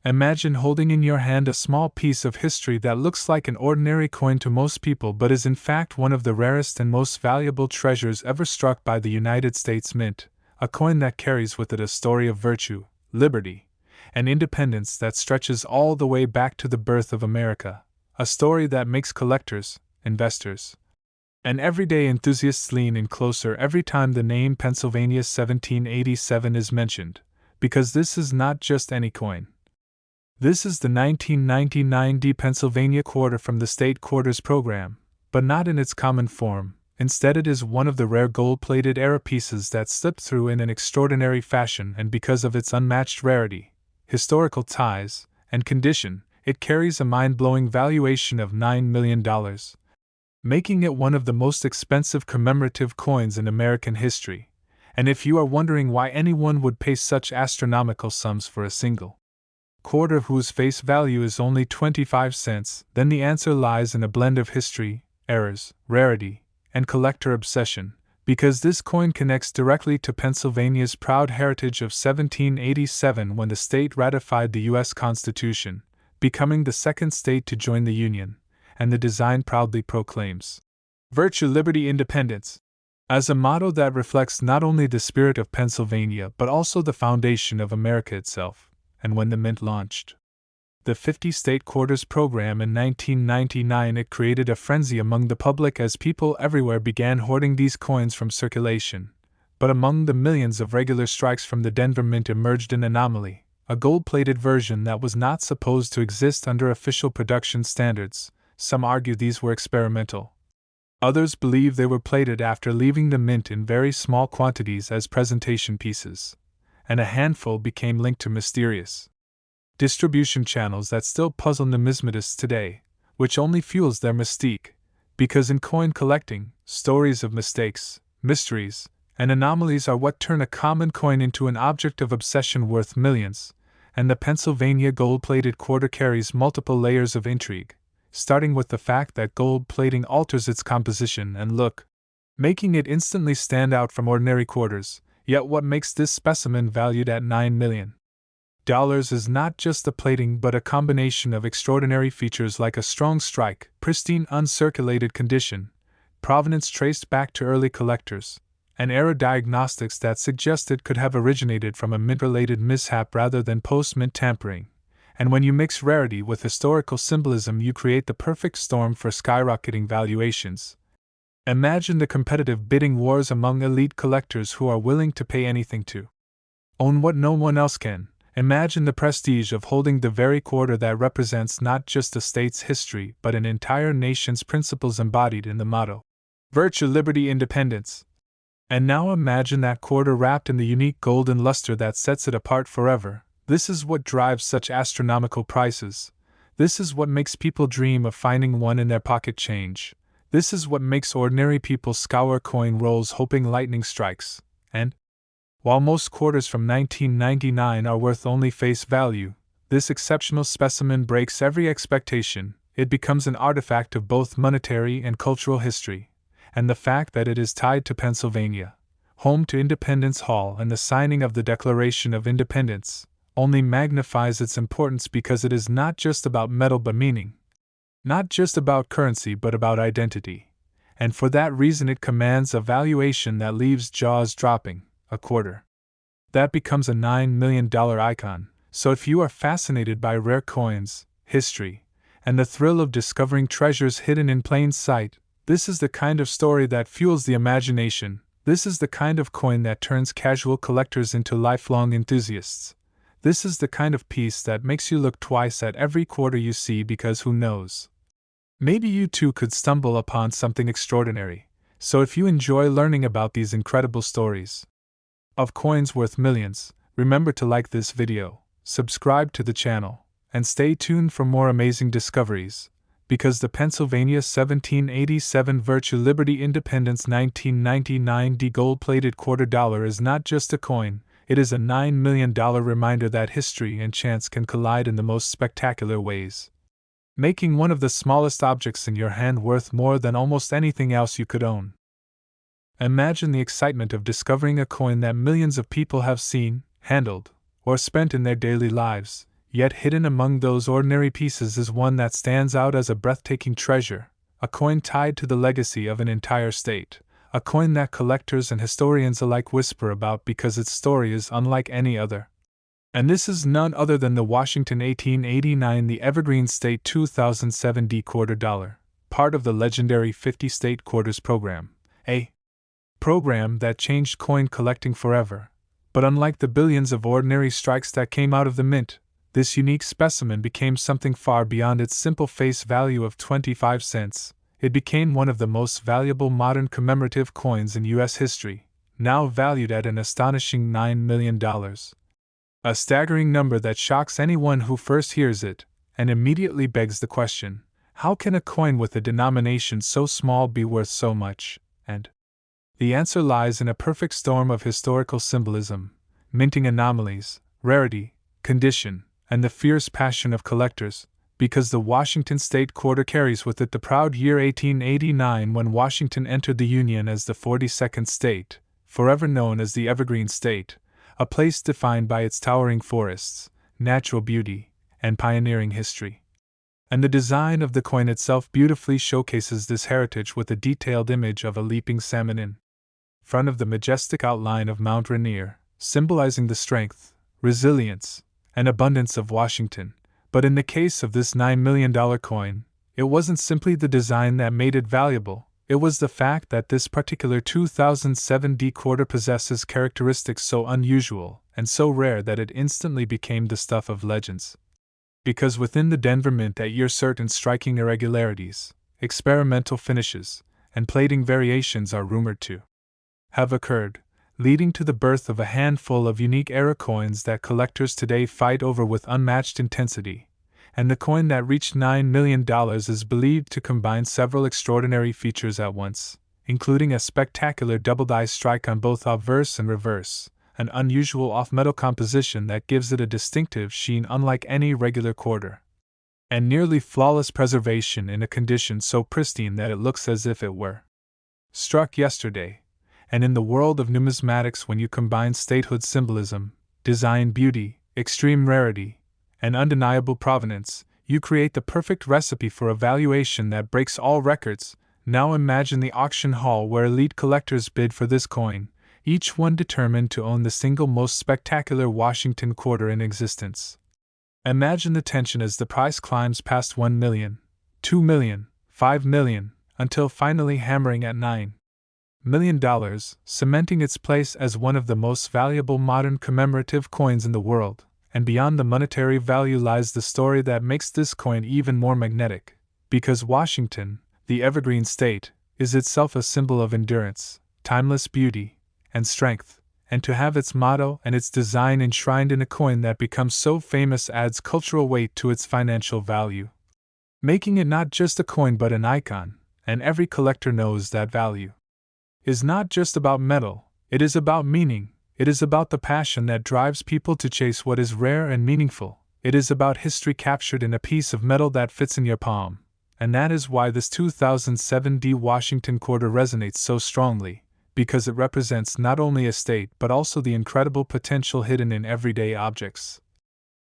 Imagine holding in your hand a small piece of history that looks like an ordinary coin to most people but is in fact one of the rarest and most valuable treasures ever struck by the United States Mint, a coin that carries with it a story of virtue, liberty, and independence that stretches all the way back to the birth of America, a story that makes collectors, investors, and everyday enthusiasts lean in closer every time the name Pennsylvania 1787 is mentioned, because this is not just any coin. This is the 1999 D Pennsylvania quarter from the State Quarters program, but not in its common form. Instead, it is one of the rare gold-plated era pieces that slipped through in an extraordinary fashion, and because of its unmatched rarity, historical ties, and condition, it carries a mind-blowing valuation of $9 million, making it one of the most expensive commemorative coins in American history. And if you are wondering why anyone would pay such astronomical sums for a single quarter whose face value is only 25 cents, then the answer lies in a blend of history, errors, rarity, and collector obsession, because this coin connects directly to Pennsylvania's proud heritage of 1787 when the state ratified the U.S. Constitution, becoming the second state to join the Union, and the design proudly proclaims virtue, liberty, independence, as a motto that reflects not only the spirit of Pennsylvania but also the foundation of America itself. And when the Mint launched the 50 State Quarters program in 1999, it created a frenzy among the public as people everywhere began hoarding these coins from circulation. But among the millions of regular strikes from the Denver Mint emerged an anomaly, a gold-plated version that was not supposed to exist under official production standards. Some argue these were experimental. Others believe they were plated after leaving the Mint in very small quantities as presentation pieces, and a handful became linked to mysterious distribution channels that still puzzle numismatists today, which only fuels their mystique, because in coin collecting, stories of mistakes, mysteries, and anomalies are what turn a common coin into an object of obsession worth millions, and the Pennsylvania gold-plated quarter carries multiple layers of intrigue, starting with the fact that gold plating alters its composition and look, making it instantly stand out from ordinary quarters. Yet what makes this specimen valued at $9 million is not just the plating but a combination of extraordinary features like a strong strike, pristine uncirculated condition, provenance traced back to early collectors, and error diagnostics that suggest it could have originated from a mint-related mishap rather than post-mint tampering. And when you mix rarity with historical symbolism, you create the perfect storm for skyrocketing valuations. Imagine the competitive bidding wars among elite collectors who are willing to pay anything to own what no one else can. Imagine the prestige of holding the very quarter that represents not just a state's history but an entire nation's principles embodied in the motto, virtue, liberty, independence. And now imagine that quarter wrapped in the unique golden luster that sets it apart forever. This is what drives such astronomical prices. This is what makes people dream of finding one in their pocket change. This is what makes ordinary people scour coin rolls hoping lightning strikes. And while most quarters from 1999 are worth only face value, this exceptional specimen breaks every expectation. It becomes an artifact of both monetary and cultural history, and the fact that it is tied to Pennsylvania, home to Independence Hall and the signing of the Declaration of Independence, only magnifies its importance because it is not just about metal but meaning. Not just about currency but about identity, and for that reason it commands a valuation that leaves jaws dropping. A quarter that becomes a $9 million icon. So if you are fascinated by rare coins, history, and the thrill of discovering treasures hidden in plain sight, this is the kind of story that fuels the imagination. This is the kind of coin that turns casual collectors into lifelong enthusiasts. This is the kind of piece that makes you look twice at every quarter you see, because who knows? Maybe you too could stumble upon something extraordinary. So if you enjoy learning about these incredible stories of coins worth millions, remember to like this video, subscribe to the channel, and stay tuned for more amazing discoveries, because the Pennsylvania 1787 Virtue, Liberty, Independence 1999 D gold-plated quarter dollar is not just a coin, it is a $9 million reminder that history and chance can collide in the most spectacular ways, making one of the smallest objects in your hand worth more than almost anything else you could own. Imagine the excitement of discovering a coin that millions of people have seen, handled, or spent in their daily lives. Yet hidden among those ordinary pieces is one that stands out as a breathtaking treasure, a coin tied to the legacy of an entire state, a coin that collectors and historians alike whisper about because its story is unlike any other. And this is none other than the Washington 1889 the Evergreen State 2007 quarter dollar, part of the legendary 50 State Quarters program, a program that changed coin collecting forever. But unlike the billions of ordinary strikes that came out of the mint, this unique specimen became something far beyond its simple face value of 25 cents. It became one of the most valuable modern commemorative coins in U.S. history, now valued at an astonishing $9 million. A staggering number that shocks anyone who first hears it, and immediately begs the question, how can a coin with a denomination so small be worth so much? And the answer lies in a perfect storm of historical symbolism, minting anomalies, rarity, condition, and the fierce passion of collectors, because the Washington State Quarter carries with it the proud year 1889 when Washington entered the Union as the 42nd state, forever known as the Evergreen State, a place defined by its towering forests, natural beauty, and pioneering history. And the design of the coin itself beautifully showcases this heritage with a detailed image of a leaping salmon in front of the majestic outline of Mount Rainier, symbolizing the strength, resilience, and abundance of Washington. But in the case of this $9 million coin, it wasn't simply the design that made it valuable. It was the fact that this particular 2007 quarter possesses characteristics so unusual and so rare that it instantly became the stuff of legends. Because within the Denver Mint that year certain striking irregularities, experimental finishes, and plating variations are rumored to have occurred, leading to the birth of a handful of unique era coins that collectors today fight over with unmatched intensity. And the coin that reached $9 million is believed to combine several extraordinary features at once, including a spectacular double-die strike on both obverse and reverse, an unusual off-metal composition that gives it a distinctive sheen unlike any regular quarter, and nearly flawless preservation in a condition so pristine that it looks as if it were struck yesterday. And in the world of numismatics, when you combine statehood symbolism, design beauty, extreme rarity, and undeniable provenance, you create the perfect recipe for a valuation that breaks all records. Now imagine the auction hall where elite collectors bid for this coin, each one determined to own the single most spectacular Washington quarter in existence. Imagine the tension as the price climbs past $1 million, $2 million, $5 million, until finally hammering at $9 million, cementing its place as one of the most valuable modern commemorative coins in the world. And beyond the monetary value lies the story that makes this coin even more magnetic, because Washington, the Evergreen State, is itself a symbol of endurance, timeless beauty, and strength, and to have its motto and its design enshrined in a coin that becomes so famous adds cultural weight to its financial value, making it not just a coin but an icon, and every collector knows that value is not just about metal, it is about meaning. It is about the passion that drives people to chase what is rare and meaningful. It is about history captured in a piece of metal that fits in your palm. And that is why this 2007 Washington quarter resonates so strongly, because it represents not only a state but also the incredible potential hidden in everyday objects,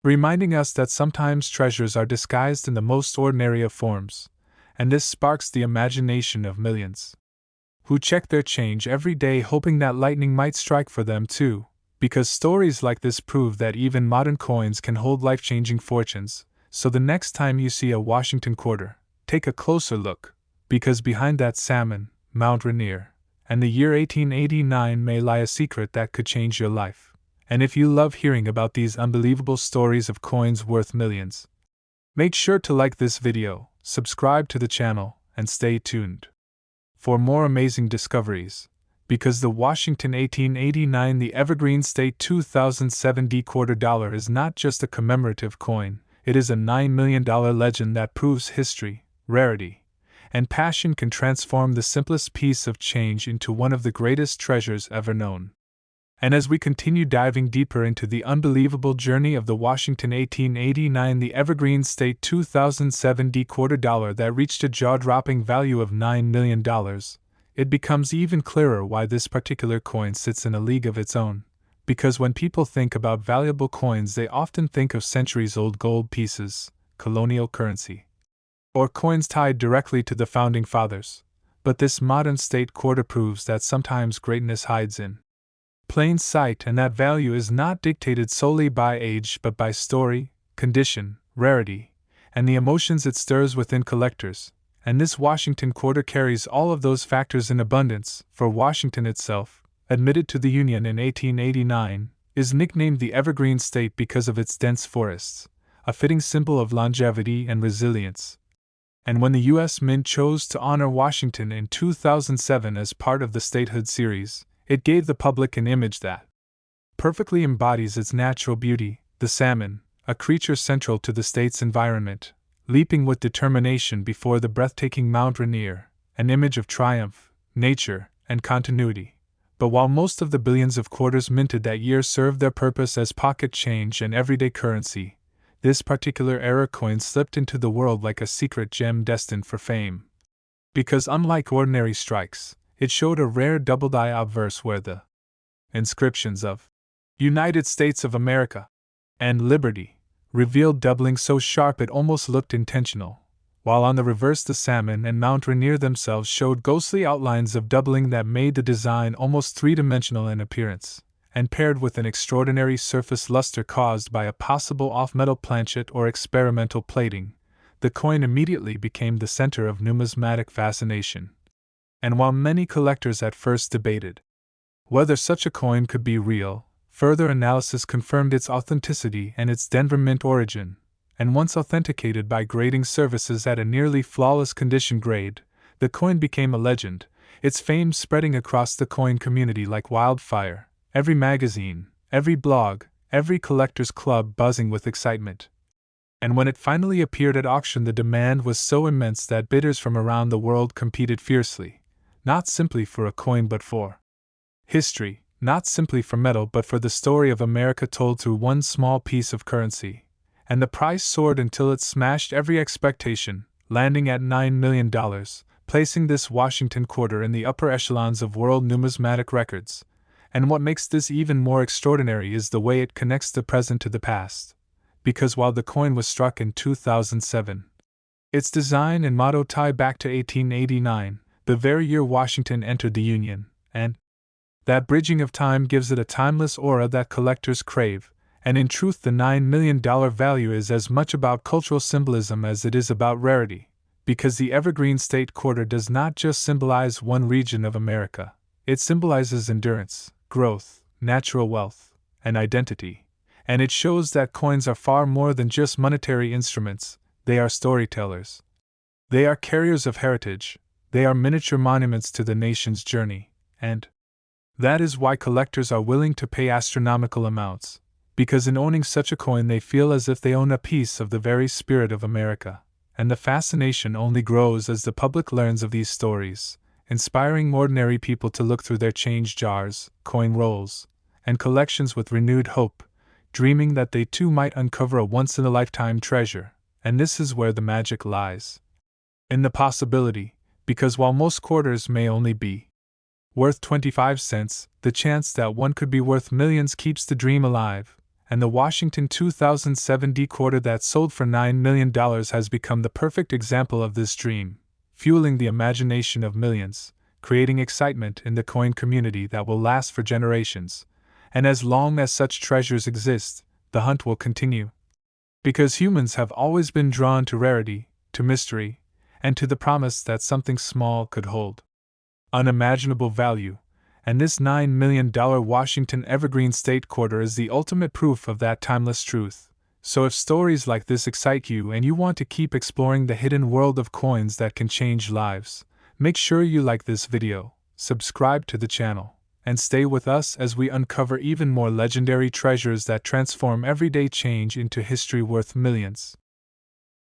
reminding us that sometimes treasures are disguised in the most ordinary of forms, and this sparks the imagination of millions who check their change every day hoping that lightning might strike for them too, because stories like this prove that even modern coins can hold life-changing fortunes. So the next time you see a Washington quarter, take a closer look, because behind that salmon, Mount Rainier, and the year 1889 may lie a secret that could change your life. And if you love hearing about these unbelievable stories of coins worth millions, make sure to like this video, subscribe to the channel, and stay tuned for more amazing discoveries, because the Washington 1889 the Evergreen State 2007 quarter dollar is not just a commemorative coin, it is a $9 million legend that proves history, rarity, and passion can transform the simplest piece of change into one of the greatest treasures ever known. And as we continue diving deeper into the unbelievable journey of the Washington 1889 the Evergreen State 2007 quarter dollar that reached a jaw-dropping value of $9 million, it becomes even clearer why this particular coin sits in a league of its own, because when people think about valuable coins, they often think of centuries-old gold pieces, colonial currency, or coins tied directly to the founding fathers. But this modern state quarter proves that sometimes greatness hides in plain sight, and that value is not dictated solely by age but by story, condition, rarity, and the emotions it stirs within collectors. And this Washington quarter carries all of those factors in abundance, for Washington itself, admitted to the Union in 1889, is nicknamed the Evergreen State because of its dense forests, a fitting symbol of longevity and resilience. And when the U.S. Mint chose to honor Washington in 2007 as part of the Statehood series, it gave the public an image that perfectly embodies its natural beauty: the salmon, a creature central to the state's environment, leaping with determination before the breathtaking Mount Rainier, an image of triumph, nature, and continuity. But while most of the billions of quarters minted that year served their purpose as pocket change and everyday currency, this particular era coin slipped into the world like a secret gem destined for fame. Because unlike ordinary strikes, it showed a rare double-die obverse where the inscriptions of United States of America and Liberty revealed doubling so sharp it almost looked intentional, while on the reverse the salmon and Mount Rainier themselves showed ghostly outlines of doubling that made the design almost three-dimensional in appearance, and paired with an extraordinary surface luster caused by a possible off-metal planchet or experimental plating, the coin immediately became the center of numismatic fascination. And while many collectors at first debated whether such a coin could be real, further analysis confirmed its authenticity and its Denver Mint origin, and once authenticated by grading services at a nearly flawless condition grade, the coin became a legend, its fame spreading across the coin community like wildfire, every magazine, every blog, every collector's club buzzing with excitement. And when it finally appeared at auction, the demand was so immense that bidders from around the world competed fiercely, not simply for a coin but for history, not simply for metal but for the story of America told through one small piece of currency. And the price soared until it smashed every expectation, landing at $9 million, placing this Washington quarter in the upper echelons of world numismatic records. And what makes this even more extraordinary is the way it connects the present to the past. Because while the coin was struck in 2007, its design and motto tie back to 1889, the very year Washington entered the Union, and that bridging of time gives it a timeless aura that collectors crave. And in truth, the $9 million value is as much about cultural symbolism as it is about rarity, because the Evergreen State quarter does not just symbolize one region of America, it symbolizes endurance, growth, natural wealth, and identity. And it shows that coins are far more than just monetary instruments, they are storytellers. They are carriers of heritage, they are miniature monuments to the nation's journey, and that is why collectors are willing to pay astronomical amounts, because in owning such a coin they feel as if they own a piece of the very spirit of America. And the fascination only grows as the public learns of these stories, inspiring ordinary people to look through their change jars, coin rolls, and collections with renewed hope, dreaming that they too might uncover a once-in-a-lifetime treasure. And this is where the magic lies in the possibility, because while most quarters may only be worth 25 cents, the chance that one could be worth millions keeps the dream alive, and the Washington 2007 D quarter that sold for $9 million has become the perfect example of this dream, fueling the imagination of millions, creating excitement in the coin community that will last for generations. And as long as such treasures exist, the hunt will continue. Because humans have always been drawn to rarity, to mystery, and to the promise that something small could hold unimaginable value, and this $9 million Washington Evergreen State quarter is the ultimate proof of that timeless truth. So if stories like this excite you and you want to keep exploring the hidden world of coins that can change lives, make sure you like this video, subscribe to the channel, and stay with us as we uncover even more legendary treasures that transform everyday change into history worth millions.